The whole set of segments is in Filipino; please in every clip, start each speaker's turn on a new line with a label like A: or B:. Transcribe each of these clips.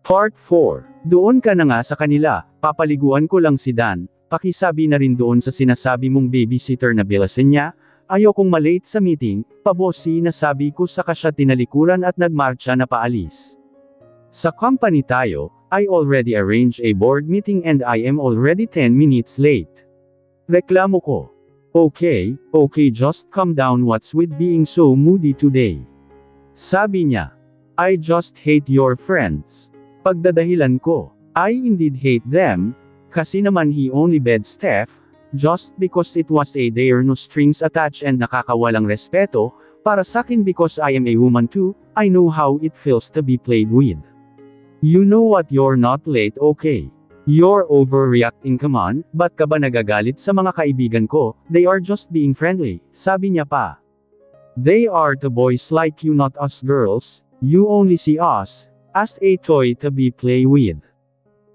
A: Part 4. Doon ka na nga sa kanila, papaliguan ko lang si Dan, pakisabi na rin doon sa sinasabi mong babysitter na bilasin niya, ayokong malate sa meeting, pabosi na sabi ko saka siya tinalikuran at nagmarcha na paalis. Sa company tayo, I already arranged a board meeting and I am already 10 minutes late. Reklamo ko. Okay, just calm down, what's with being so moody today? Sabi niya. I just hate your friends. Pagdadahilan ko, I indeed hate them, kasi naman he only bed Steph, just because it was a dare no strings attached and nakakawalang respeto, para sakin because I am a woman too, I know how it feels to be played with. You know what, you're not late, okay? You're overreacting, come on, ba't ka ba nagagalit sa mga kaibigan ko, they are just being friendly, sabi niya pa. They are the boys like you, not us girls, you only see us as a toy to be play with.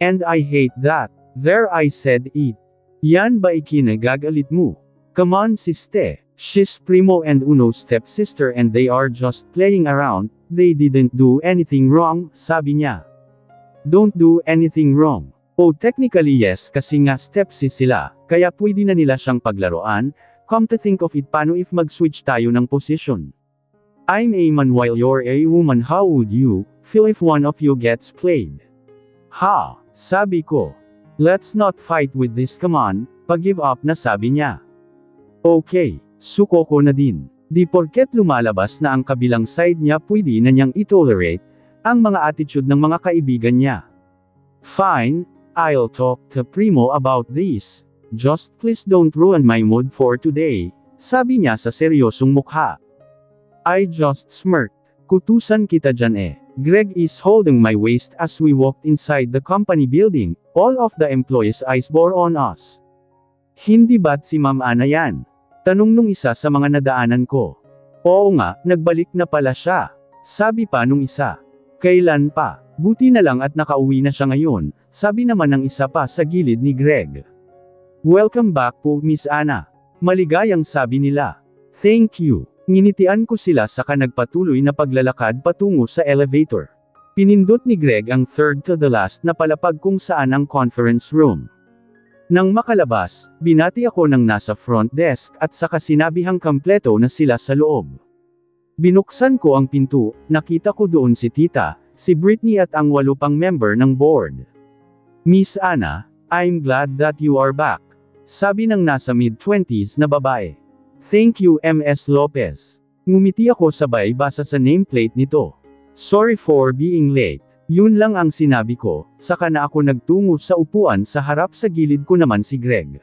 A: And I hate that. There, I said it. Yan ba ikinagagalit mo? Come on siste, she's primo and uno's stepsister and they are just playing around, they didn't do anything wrong, sabi niya. Don't do anything wrong. Oh, technically yes, kasi nga stepsis sila, kaya pwede na nila siyang paglaruan, come to think of it, paano if mag-switch tayo ng position? I'm a man while you're a woman, how would you feel if one of you gets played? Ha, sabi ko. Let's not fight with this, come on, pag-give up na, sabi niya. Okay, suko ko na din. Di porket lumalabas na ang kabilang side niya pwede na niyang itolerate ang mga attitude ng mga kaibigan niya. Fine, I'll talk to Primo about this. Just please don't ruin my mood for today, sabi niya sa seryosong mukha. I just smirked. Kutusan kita dyan eh. Greg is holding my waist as we walked inside the company building, all of the employees' eyes bore on us. Hindi ba't si Ma'am Ana yan? Tanong nung isa sa mga nadaanan ko. Oo nga, nagbalik na pala siya. Sabi pa nung isa. Kailan pa? Buti na lang at nakauwi na siya ngayon, sabi naman ng isa pa sa gilid ni Greg. Welcome back po, Miss Ana. Maligayang sabi nila. Thank you. Nginitian ko sila saka nagpatuloy na paglalakad patungo sa elevator. Pinindot ni Greg ang third to the last na palapag kung saan ang conference room. Nang makalabas, binati ako ng nasa front desk at saka sinabihang kompleto na sila sa loob. Binuksan ko ang pinto, nakita ko doon si Tita, si Britney at ang 8 pang member ng board. Miss Ana, I'm glad that you are back. Sabi ng nasa mid-20s na babae. Thank you, Ms. Lopez. Ngumiti ako sabay basa sa nameplate nito. Sorry for being late. Yun lang ang sinabi ko, saka na ako nagtungo sa upuan sa harap, sa gilid ko naman si Greg.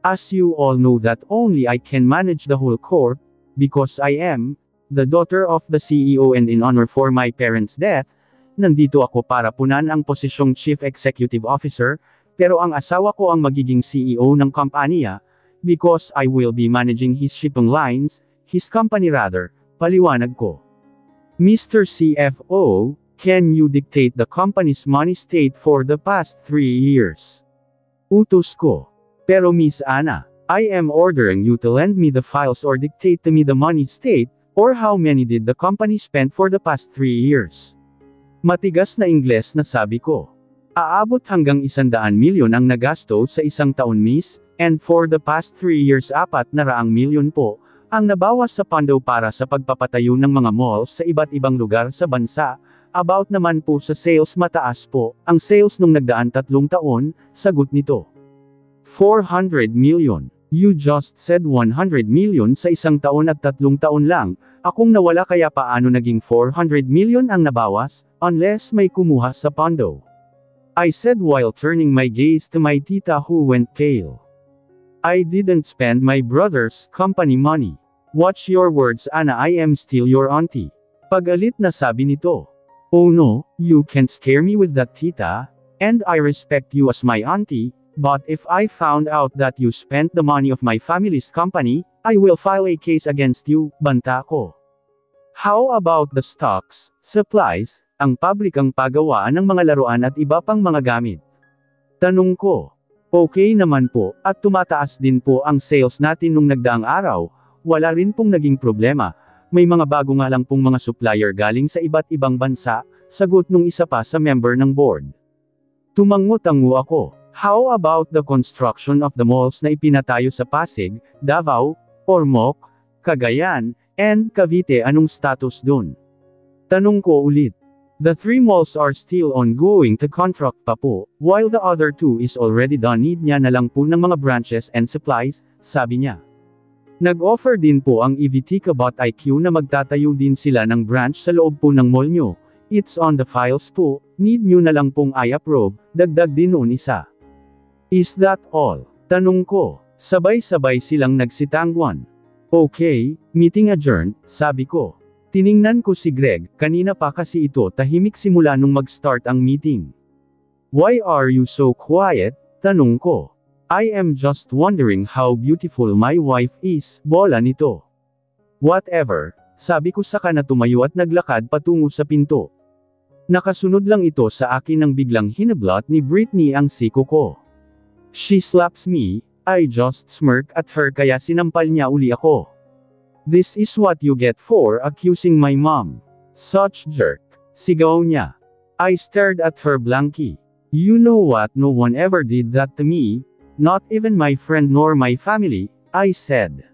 A: As you all know that only I can manage the whole corp, because I am the daughter of the CEO and in honor for my parents' death, nandito ako para punan ang posisyong Chief Executive Officer, pero ang asawa ko ang magiging CEO ng kumpanya, because I will be managing his shipping lines, his company rather, paliwanag ko. Mr. CFO, can you dictate the company's money state for the past 3 years? Utos ko. Pero Miss Ana, I am ordering you to lend me the files or dictate to me the money state, or how many did the company spend for the past 3 years? Matigas na Ingles na sabi ko. Aabot hanggang 100 milyon ang nagasto sa isang taon, Miss, and for the past 3 years 400 milyon po, ang nabawas sa pondo para sa pagpapatayo ng mga malls sa iba't ibang lugar sa bansa. About naman po sa sales, mataas po ang sales nung nagdaan 3 taon, sagot nito. 400 million. You just said 100 million sa isang taon at 3 taon lang, akong nawala, kaya paano naging 400 million ang nabawas, unless may kumuha sa pondo? I said while turning my gaze to my tita who went pale. I didn't spend my brother's company money. Watch your words, Ana, I am still your auntie. Pagalit na sabi nito. Oh no, you can't scare me with that, tita, and I respect you as my auntie, but if I found out that you spent the money of my family's company, I will file a case against you, banta ko. How about the stocks, supplies, ang pabrikang pagawaan ng mga laruan at iba pang mga gamit? Tanong ko. Okay naman po, at tumataas din po ang sales natin nung nagdaang araw, wala rin pong naging problema, may mga bago nga lang pong mga supplier galing sa iba't ibang bansa, sagot nung isa pa sa member ng board. Tumango-tango ako. How about the construction of the malls na ipinatayo sa Pasig, Davao, Ormoc, Cagayan, and Cavite, anong status dun? Tanong ko ulit. The 3 malls are still ongoing to contract pa po, while the other 2 is already done. Need niya na lang po ng mga branches and supplies, sabi niya. Nag-offer din po ang EVT-IQ na magtatayo din sila ng branch sa loob po ng mall nyo. It's on the files po, need nyo na lang pong i-approve, dagdag din noon isa. Is that all? Tanong ko. Sabay-sabay silang nagsitangguan. Okay, meeting adjourned, sabi ko. Tiningnan ko si Greg, kanina pa kasi ito tahimik simula nung mag-start ang meeting. Why are you so quiet? Tanong ko. I am just wondering how beautiful my wife is, bola nito. Whatever, sabi ko saka na tumayo at naglakad patungo sa pinto. Nakasunod lang ito sa akin nang biglang hinablot ni Britney ang siko ko. She slaps me, I just smirk at her kaya sinampal niya uli ako. This is what you get for accusing my mom. Such jerk. Sigaw niya. I stared at her blankly. You know what, no one ever did that to me. Not even my friend nor my family, I said.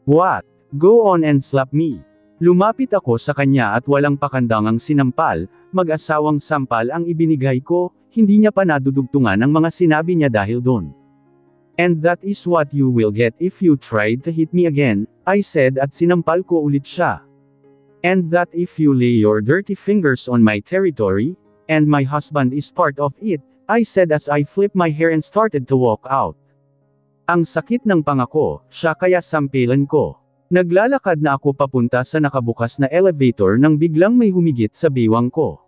A: What? Go on and slap me. Lumapit ako sa kanya at walang pakandangang sinampal, mag-asawang sampal ang ibinigay ko, hindi niya pa nadudugtungan ang mga sinabi niya dahil doon. And that is what you will get if you tried to hit me again, I said at sinampal ko ulit siya. And that if you lay your dirty fingers on my territory, and my husband is part of it, I said as I flipped my hair and started to walk out. Ang sakit ng pangako, siya kaya sampilan ko. Naglalakad na ako papunta sa nakabukas na elevator nang biglang may humigit sa bewang ko.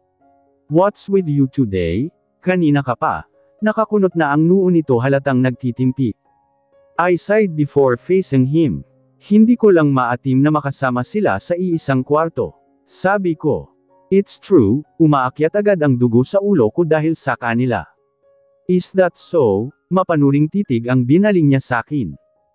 A: What's with you today? Kanina ka pa. Nakakunot na ang noo nito halatang nagtitimpi. I sighed before facing him. Hindi ko lang maatim na makasama sila sa iisang kwarto. Sabi ko. It's true, umaakyat agad ang dugo sa ulo ko dahil sa kanila. Is that so? Mapanuring titig ang binaling niya sakin.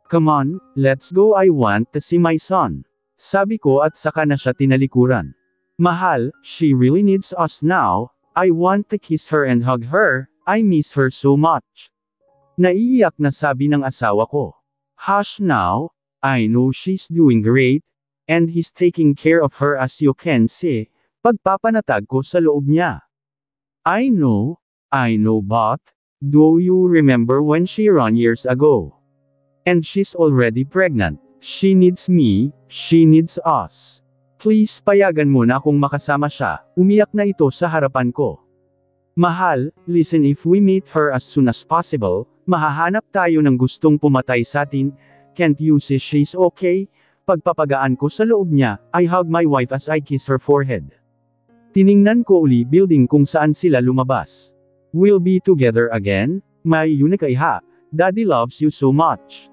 A: Come on, let's go, I want to see my son. Sabi ko at saka na siya tinalikuran. Mahal, she really needs us now, I want to kiss her and hug her, I miss her so much. Naiiyak na sabi ng asawa ko. Hush now, I know she's doing great, and he's taking care of her as you can see. Pagpapanatag ko sa loob niya. I know, but, do you remember when she ran years ago? And she's already pregnant. She needs me, she needs us. Please payagan mo na akong makasama siya, umiyak na ito sa harapan ko. Mahal, listen, if we meet her as soon as possible, mahahanap tayo ng gustong pumatay sa atin, can't you see she's okay? Pagpapagaan ko sa loob niya, I hug my wife as I kiss her forehead. Tiningnan ko uli building kung saan sila lumabas. We'll be together again? My unique iha, Daddy loves you so much.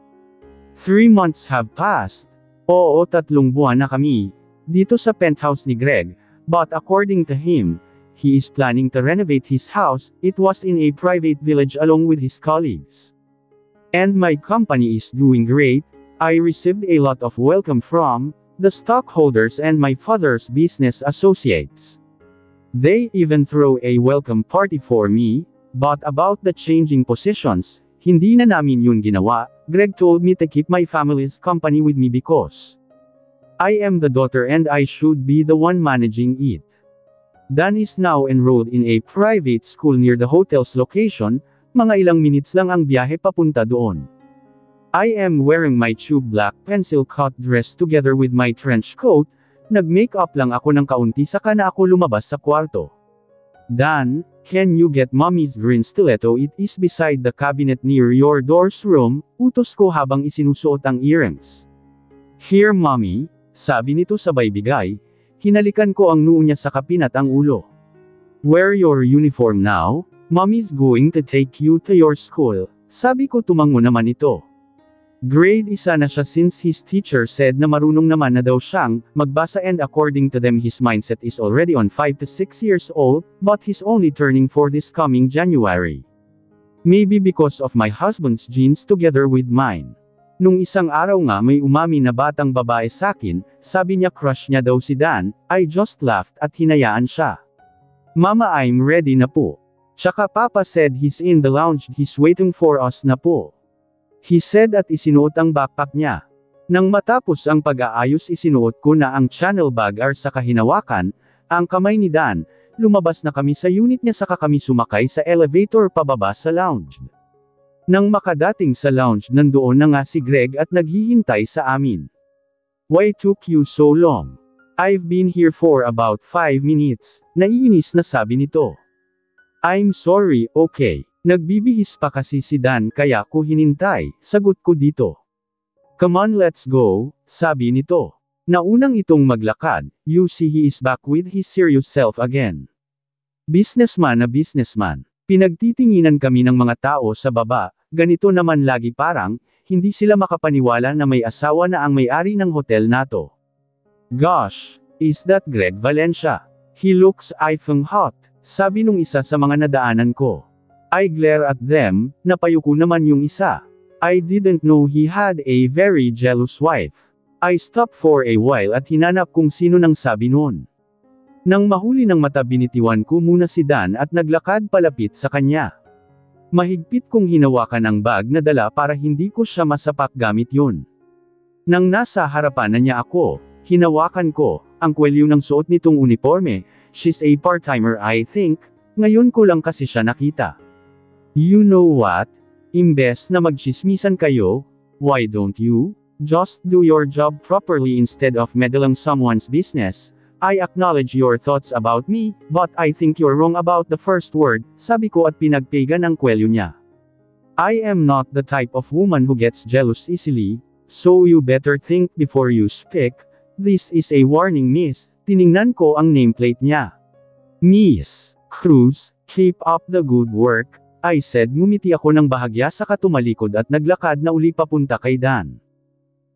A: 3 months have passed. Oo, 3 buwan na kami. Dito sa penthouse ni Greg, but according to him, he is planning to renovate his house. It was in a private village along with his colleagues. And my company is doing great. I received a lot of welcome from the stockholders and my father's business associates. They even throw a welcome party for me, but about the changing positions, hindi na namin yun ginawa. Greg told me to keep my family's company with me because I am the daughter and I should be the one managing it. Dan is now enrolled in a private school near the hotel's location, mga ilang minutes lang ang biyahe papunta doon. I am wearing my tube black pencil-cut dress together with my trench coat. Nag-makeup lang ako ng kaunti saka na ako lumabas sa kwarto. Dan, can you get mommy's green stiletto? It is beside the cabinet near your door's room, utos ko habang isinusuot ang earrings. Here mommy, sabi nito sabay bigay, hinalikan ko ang noo niya sa kapin at ang ulo. Wear your uniform now, mommy's going to take you to your school, sabi ko tumango naman ito. Grade 1 na siya since his teacher said na marunong naman na daw siyang magbasa and according to them his mindset is already on 5 to 6 years old, but he's only turning 4 this coming January. Maybe because of my husband's genes together with mine. Nung isang araw nga may umami na batang babae sakin, sabi niya crush niya daw si Dan, I just laughed at hinayaan siya. Mama, I'm ready na po. Tsaka Papa said he's in the lounge, he's waiting for us na po. He said at isinuot ang backpack niya. Nang matapos ang pag-aayos, isinuot ko na ang channel bag ar sa kahinawakan, ang kamay ni Dan, lumabas na kami sa unit niya saka kami sumakay sa elevator pababa sa lounge. Nang makadating sa lounge, nandoon na nga si Greg at naghihintay sa amin. Why took you so long? I've been here for about 5 minutes, naiinis na sabi nito. I'm sorry, okay. Nagbibihis pa kasi si Dan kaya ko hinintay, sagot ko dito. Come on, let's go, sabi nito. Naunang itong maglakad, you see he is back with his serious self again. Businessman na businessman. Pinagtitinginan kami ng mga tao sa baba, ganito naman lagi parang, hindi sila makapaniwala na may asawa na ang may-ari ng hotel nato. Gosh, is that Greg Valencia? He looks effing hot, sabi nung isa sa mga nadaanan ko. I glare at them, napayuko naman yung isa. I didn't know he had a very jealous wife. I stopped for a while at hinanap kung sino nang sabi noon. Nang mahuli ng mata binitiwan ko muna si Dan at naglakad palapit sa kanya. Mahigpit kong hinawakan ang bag na dala para hindi ko siya masapak gamit yun. Nang nasa harapan na niya ako, hinawakan ko, ang kwelyo ng suot nitong uniforme, she's a part-timer I think, ngayon ko lang kasi siya nakita. You know what? Imbes na magchismisan kayo, why don't you? Just do your job properly instead of meddling someone's business. I acknowledge your thoughts about me, but I think you're wrong about the first word, sabi ko at pinagpigan ang kwelyo niya. I am not the type of woman who gets jealous easily, so you better think before you speak. This is a warning, miss. Tiningnan ko ang nameplate niya. Miss Cruz, keep up the good work, I said. Ngumiti ako ng bahagya saka tumalikod at naglakad na uli papunta kay Dan.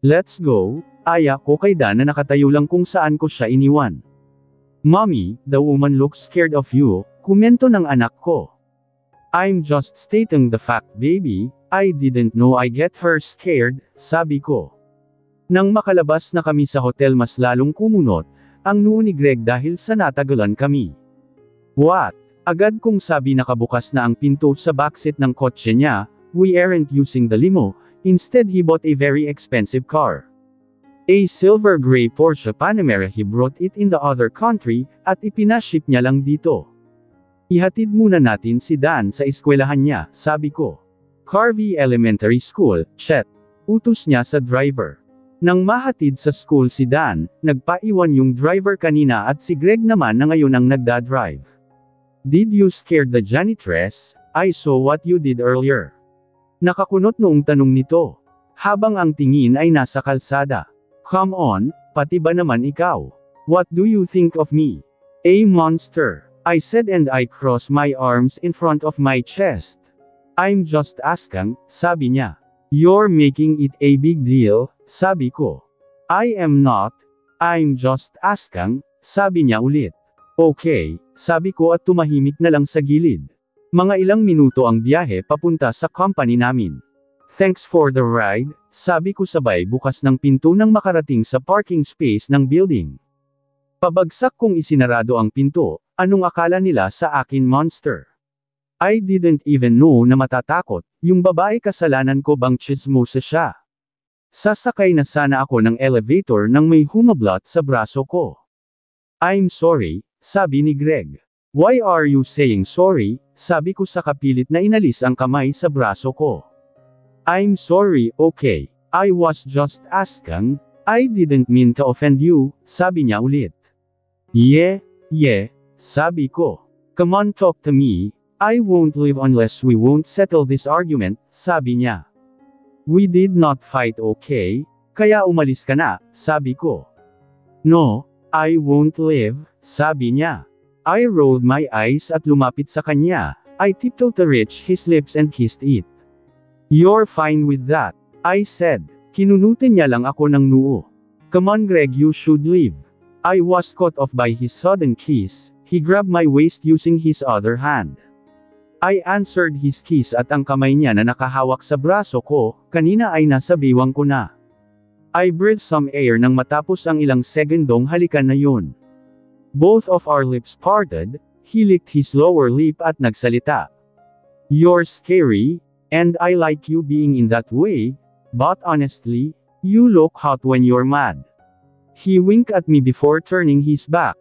A: Let's go, aya ko kay Dan na nakatayo lang kung saan ko siya iniwan. Mommy, the woman looks scared of you, komento ng anak ko. I'm just stating the fact, baby, I didn't know I get her scared, sabi ko. Nang makalabas na kami sa hotel mas lalong kumunot, ang noo ni Greg dahil sa natagalan kami. What? Agad kong sabi nakabukas na ang pinto sa backseat ng kotse niya, we aren't using the limo. Instead he bought a very expensive car. A silver gray Porsche Panamera. He brought it in the other country, at ipinaship niya lang dito. Ihatid muna natin si Dan sa eskwelahan niya, sabi ko. Carvey Elementary School, Chet. Utos niya sa driver. Nang mahatid sa school si Dan, nagpaiwan yung driver kanina at si Greg naman na ngayon ang nagdadrive. Did you scare the janitress? I saw what you did earlier. Nakakunot noong tanong nito. Habang ang tingin ay nasa kalsada. Come on, pati ba naman ikaw? What do you think of me? A monster, I said and I crossed my arms in front of my chest. I'm just asking, sabi niya. You're making it a big deal, sabi ko. I am not. I'm just asking, sabi niya ulit. Okay, sabi ko at tumahimik na lang sa gilid. Mga ilang minuto ang biyahe papunta sa company namin. Thanks for the ride, sabi ko sabay bukas ng pinto nang makarating sa parking space ng building. Pabagsak kong isinarado ang pinto, anong akala nila sa akin, monster? I didn't even know na matatakot, yung babae kasalanan ko bang chismosa siya? Sasakay na sana ako ng elevator nang may humablot sa braso ko. I'm sorry, sabi ni Greg. Why are you saying sorry? Sabi ko sa kapilit na inalis ang kamay sa braso ko. I'm sorry, okay. I was just asking. I didn't mean to offend you, sabi niya ulit. Yeah, sabi ko. Come on, talk to me. I won't leave unless we won't settle this argument, sabi niya. We did not fight, okay? Kaya umalis ka na, sabi ko. No, I won't leave, sabi niya. I rolled my eyes at lumapit sa kanya. I tiptoed to reach his lips and kissed it. You're fine with that, I said. Kinunutin niya lang ako ng noo. Come on Greg, you should leave. I was caught off by his sudden kiss. He grabbed my waist using his other hand. I answered his kiss at ang kamay niya na nakahawak sa braso ko, kanina ay nasa biwang ko na. I breathed some air nang matapos ang ilang segundong halikan na yun. Both of our lips parted, He licked his lower lip at nagsalita. You're scary, and I like you being in that way, but honestly, you look hot when you're mad. He winked at me before turning his back.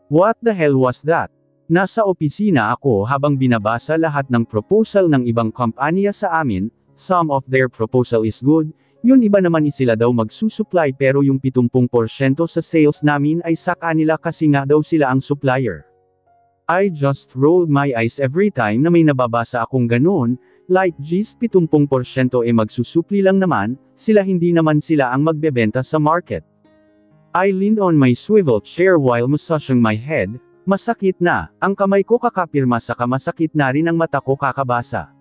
A: What the hell was that? Nasa opisina ako habang binabasa lahat ng proposal ng ibang kumpanya sa amin. Some of their proposal is good, yun iba naman sila daw magsusupply pero yung 70% sa sales namin ay sa kanila kasi nga daw sila ang supplier. I just rolled my eyes every time na may nababasa akong ganoon, like geez 70% magsusupli lang naman, sila hindi naman sila ang magbebenta sa market. I leaned on my swivel chair while massaging my head, masakit na, ang kamay ko kakapirma sa kamasakit na rin ang mata ko kakabasa.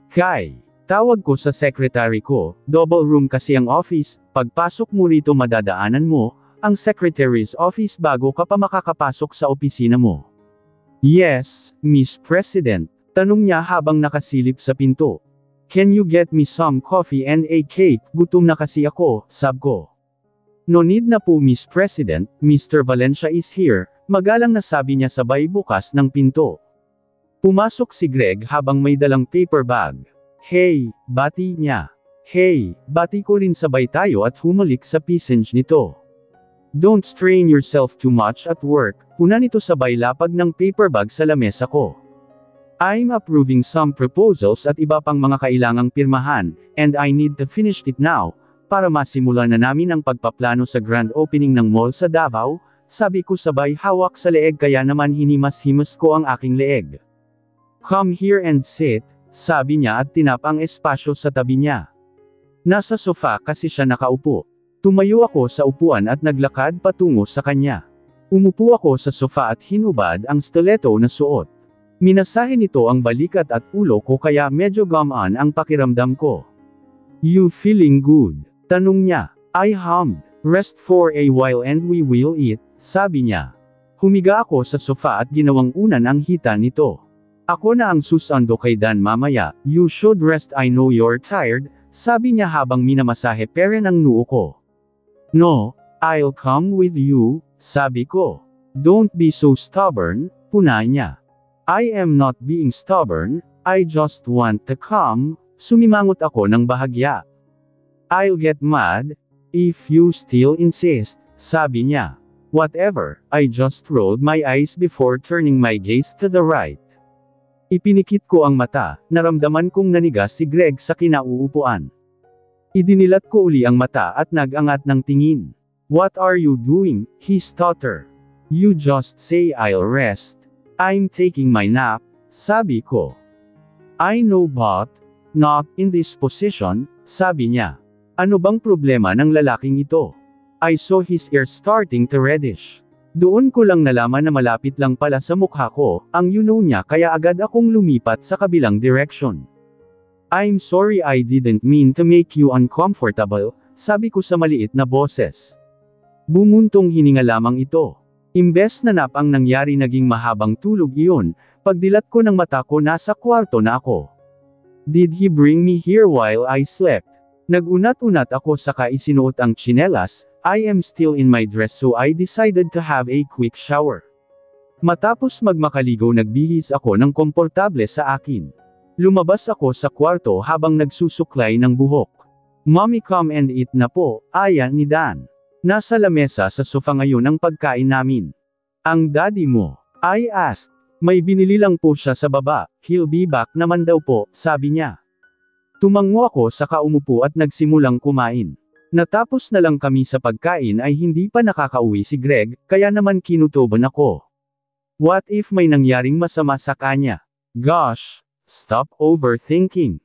A: Kai, tawag ko sa secretary ko, double room kasi ang office, pagpasok mo rito madadaanan mo, ang secretary's office bago ka pa makakapasok sa opisina mo. Yes, Miss President, tanong niya habang nakasilip sa pinto. Can you get me some coffee and a cake? Gutom na kasi ako, sab ko. No need na po Miss President, Mr. Valencia is here, magalang na sabi niya sabay bukas ng pinto. Pumasok si Greg habang may dalang paper bag. Hey, bati niya. Hey, bati ko rin sabay tayo at humalik sa pisenge nito. Don't strain yourself too much at work, puna nito sabay lapag ng paper bag sa lamesa ko. I'm approving some proposals at iba pang mga kailangang pirmahan, and I need to finish it now, para masimulan na namin ang pagpaplano sa grand opening ng mall sa Davao, sabi ko sabay hawak sa leeg kaya naman hinimas-himas ko ang aking leeg. Come here and sit, sabi niya at tinap ang espasyo sa tabi niya. Nasa sofa kasi siya nakaupo. Tumayo ako sa upuan at naglakad patungo sa kanya. Umupo ako sa sofa at hinubad ang stiletto na suot. Minasahe nito ang balikat at ulo ko kaya medyo gumaan ang pakiramdam ko. You feeling good? Tanong niya. I hummed. Rest for a while and we will eat, sabi niya. Humiga ako sa sofa at ginawang unan ang hita nito. Ako na ang susando kay Dan mamaya, you should rest I know you're tired, sabi niya habang minamasahe peren ang noo ko. No, I'll come with you, sabi ko. Don't be so stubborn, puna niya. I am not being stubborn, I just want to come, sumimangot ako ng bahagya. I'll get mad, if you still insist, sabi niya. Whatever, I just rolled my eyes before turning my gaze to the right. Ipinikit ko ang mata, naramdaman kong naniga si Greg sa kinauupuan. Idinilat ko uli ang mata at nag-angat ng tingin. What are you doing? He stuttered. You just say I'll rest. I'm taking my nap, sabi ko. I know but, not in this position, sabi niya. Ano bang problema ng lalaking ito? I saw his ear starting to reddish. Doon ko lang nalaman na malapit lang pala sa mukha ko, ang niya kaya agad akong lumipat sa kabilang direction. I'm sorry I didn't mean to make you uncomfortable, sabi ko sa maliit na boses. Bumuntong hininga lamang ito. Imbes na nap ang nangyari naging mahabang tulog iyon, pagdilat ko ng mata ko nasa kwarto na ako. Did he bring me here while I slept? Nagunat-unat ako saka isinuot ang tsinelas, I am still in my dress so I decided to have a quick shower. Matapos magmakaligo nagbihis ako ng komportable sa akin. Lumabas ako sa kwarto habang nagsusuklay ng buhok. Mommy come and eat na po, aya ni Dan. Nasa lamesa sa sofa ngayon ang pagkain namin. Ang daddy mo? I asked. May binili lang po siya sa baba, he'll be back naman daw po, sabi niya. Tumango ako saka umupo at nagsimulang kumain. Natapos na lang kami sa pagkain ay hindi pa nakakauwi si Greg, kaya naman kinutuban ako. What if may nangyaring masama sa kanya? Gosh! Stop overthinking.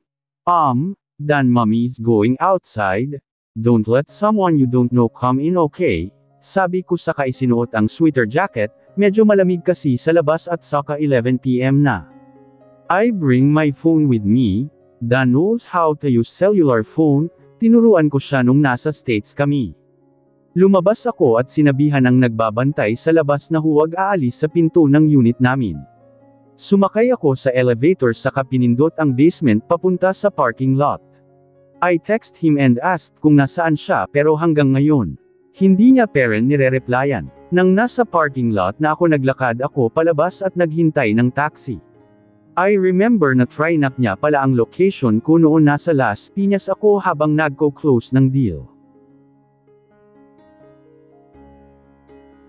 A: Dan mommy's going outside. Don't let someone you don't know come in okay? Sabi ko saka isinuot ang sweater jacket, medyo malamig kasi sa labas at saka 11 PM na. I bring my phone with me. Dan knows how to use cellular phone, tinuruan ko siya nung nasa States kami. Lumabas ako at sinabihan ang nagbabantay sa labas na huwag aalis sa pinto ng unit namin. Sumakay ako sa elevator saka pinindot ang basement papunta sa parking lot. I text him and asked kung nasaan siya pero hanggang ngayon, hindi niya peren nire-replyan. Nang nasa parking lot na ako naglakad ako palabas at naghintay ng taxi. I remember na Trinacria pala ang location ko noon nasa Las Piñas ako habang nagko-close ng deal.